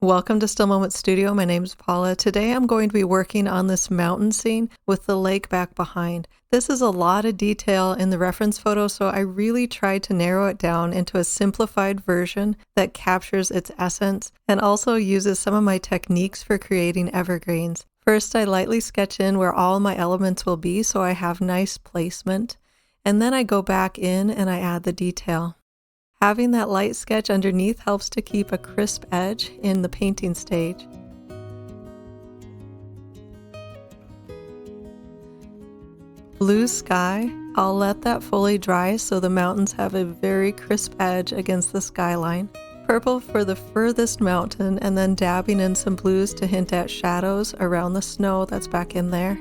Welcome to Still Moments Studio. My name is Paula. Today I'm going to be working on this mountain scene with the lake back behind. This is a lot of detail in the reference photo, so I really tried to narrow it down into a simplified version that captures its essence and also uses some of my techniques for creating evergreens. First, I lightly sketch in where all my elements will be so I have nice placement, and then I go back in and I add the detail. Having that light sketch underneath helps to keep a crisp edge in the painting stage. Blue sky, I'll let that fully dry so the mountains have a very crisp edge against the skyline. Purple for the furthest mountain, and then dabbing in some blues to hint at shadows around the snow that's back in there.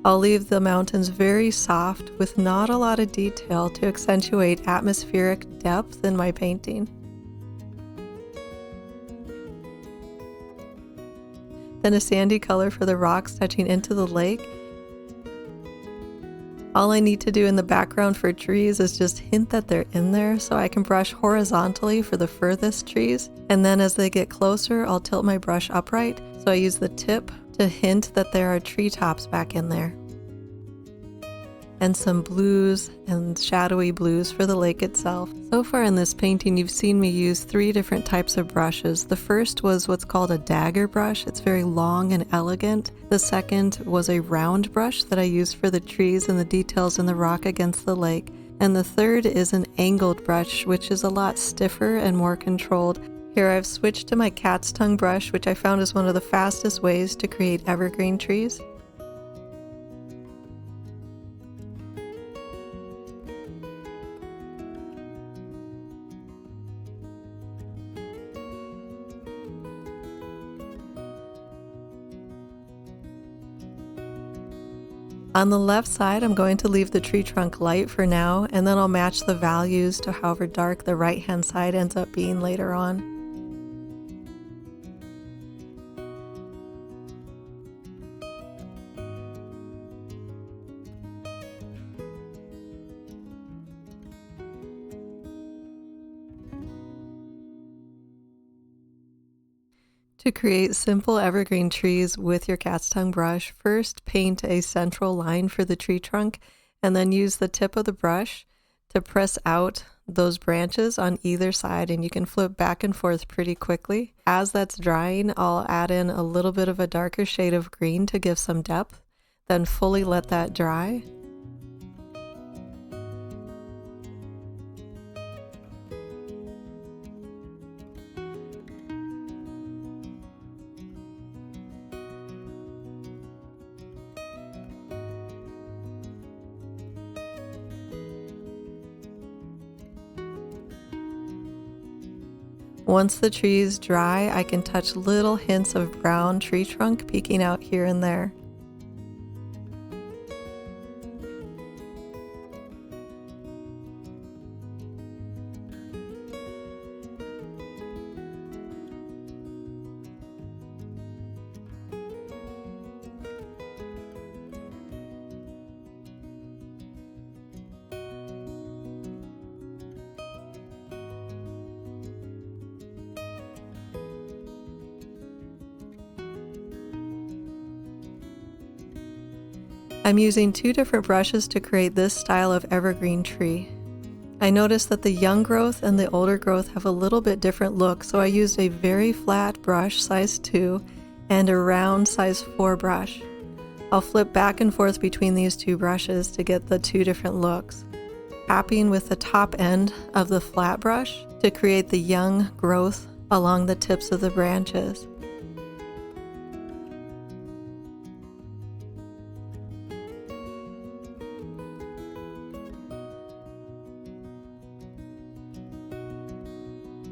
I'll leave the mountains very soft with not a lot of detail to accentuate atmospheric depth in my painting. Then a sandy color for the rocks touching into the lake. All I need to do in the background for trees is just hint that they're in there so I can brush horizontally for the furthest trees, and then as they get closer I'll tilt my brush upright so I use the tip to hint that there are treetops back in there. And some blues and shadowy blues for the lake itself. So far in this painting you've seen me use 3 different types of brushes. The first was what's called a dagger brush. It's very long and elegant. The second was a round brush that I used for the trees and the details in the rock against the lake. And the third is an angled brush, which is a lot stiffer and more controlled. Here I've switched to my cat's tongue brush, which I found is one of the fastest ways to create evergreen trees. On the left side, I'm going to leave the tree trunk light for now, and then I'll match the values to however dark the right-hand side ends up being later on. To create simple evergreen trees with your cat's tongue brush, first paint a central line for the tree trunk and then use the tip of the brush to press out those branches on either side, and you can flip back and forth pretty quickly. As that's drying, I'll add in a little bit of a darker shade of green to give some depth, then fully let that dry. Once the trees dry, I can touch little hints of brown tree trunk peeking out here and there. I'm using 2 different brushes to create this style of evergreen tree. I noticed that the young growth and the older growth have a little bit different look, so I used a very flat brush size 2 and a round size 4 brush. I'll flip back and forth between these 2 brushes to get the 2 different looks, tapping with the top end of the flat brush to create the young growth along the tips of the branches.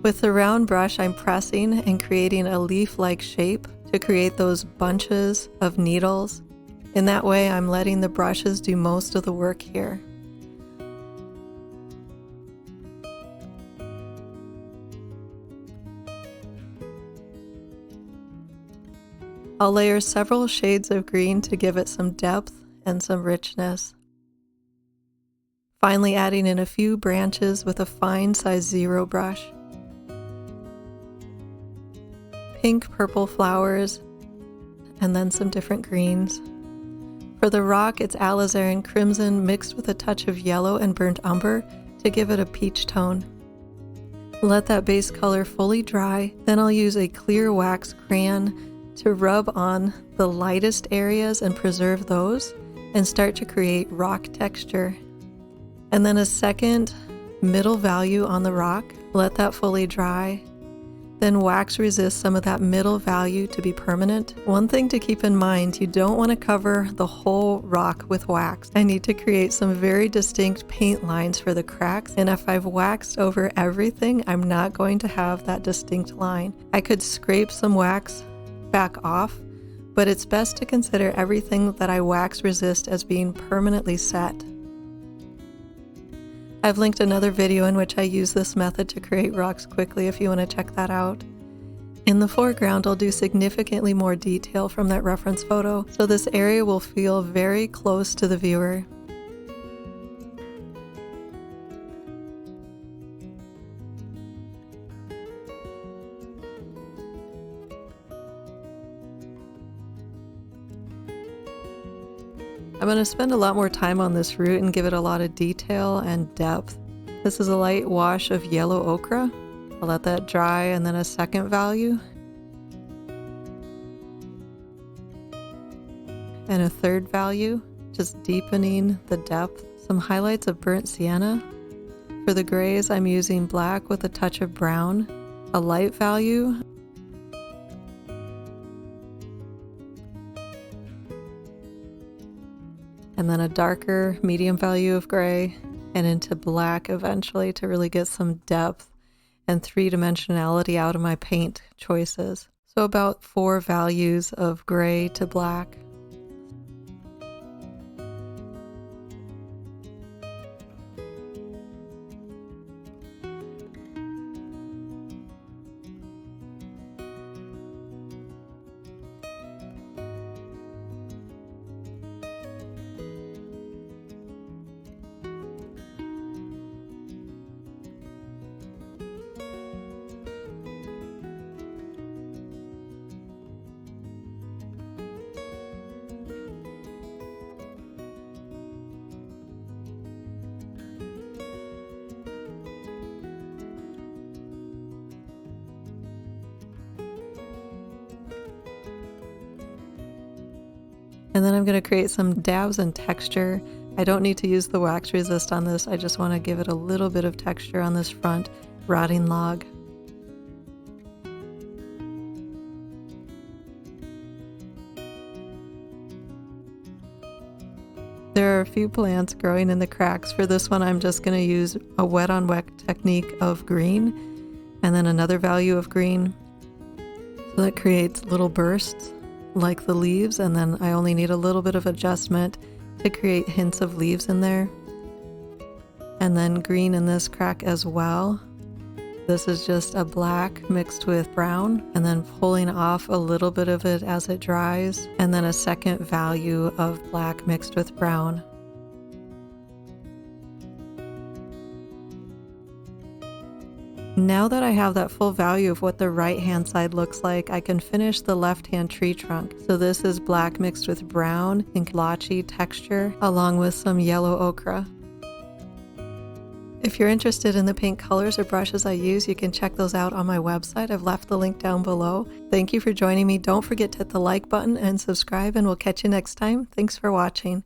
With the round brush, I'm pressing and creating a leaf-like shape to create those bunches of needles. In that way, I'm letting the brushes do most of the work here. I'll layer several shades of green to give it some depth and some richness. Finally, adding in a few branches with a fine size 0 brush. pink, purple flowers, and then some different greens. For the rock, it's alizarin crimson mixed with a touch of yellow and burnt umber to give it a peach tone. Let that base color fully dry, then I'll use a clear wax crayon to rub on the lightest areas and preserve those, and start to create rock texture. And then a second middle value on the rock, let that fully dry. Then wax resist some of that middle value to be permanent. One thing to keep in mind, you don't want to cover the whole rock with wax. I need to create some very distinct paint lines for the cracks, and if I've waxed over everything, I'm not going to have that distinct line. I could scrape some wax back off, but it's best to consider everything that I wax resist as being permanently set. I've linked another video in which I use this method to create rocks quickly if you want to check that out. In the foreground, I'll do significantly more detail from that reference photo, so this area will feel very close to the viewer. I'm going to spend a lot more time on this root and give it a lot of detail and depth. This is a light wash of yellow ochre. I'll let that dry, and then a second value. And a third value, just deepening the depth. Some highlights of burnt sienna. For the grays, I'm using black with a touch of brown. A light value. And then a darker medium value of gray, and into black eventually to really get some depth and three-dimensionality out of my paint choices. So about 4 values of gray to black. And then I'm going to create some dabs and texture. I don't need to use the wax resist on this. I just want to give it a little bit of texture on this front rotting log. There are a few plants growing in the cracks. For this one, I'm just going to use a wet on wet technique of green, and then another value of green. So that creates little bursts like the leaves, and then I only need a little bit of adjustment to create hints of leaves in there. And then green in this crack as well. This is just a black mixed with brown, and then pulling off a little bit of it as it dries, and then a second value of black mixed with brown. Now that I have that full value of what the right hand side looks like, I can finish the left hand tree trunk. So this is black mixed with brown and blotchy texture, along with some yellow ochre. If you're interested in the paint colors or brushes I use, you can check those out on my website. I've left the link down below. Thank you for joining me. Don't forget to hit the like button and subscribe, and we'll catch you next time. Thanks for watching.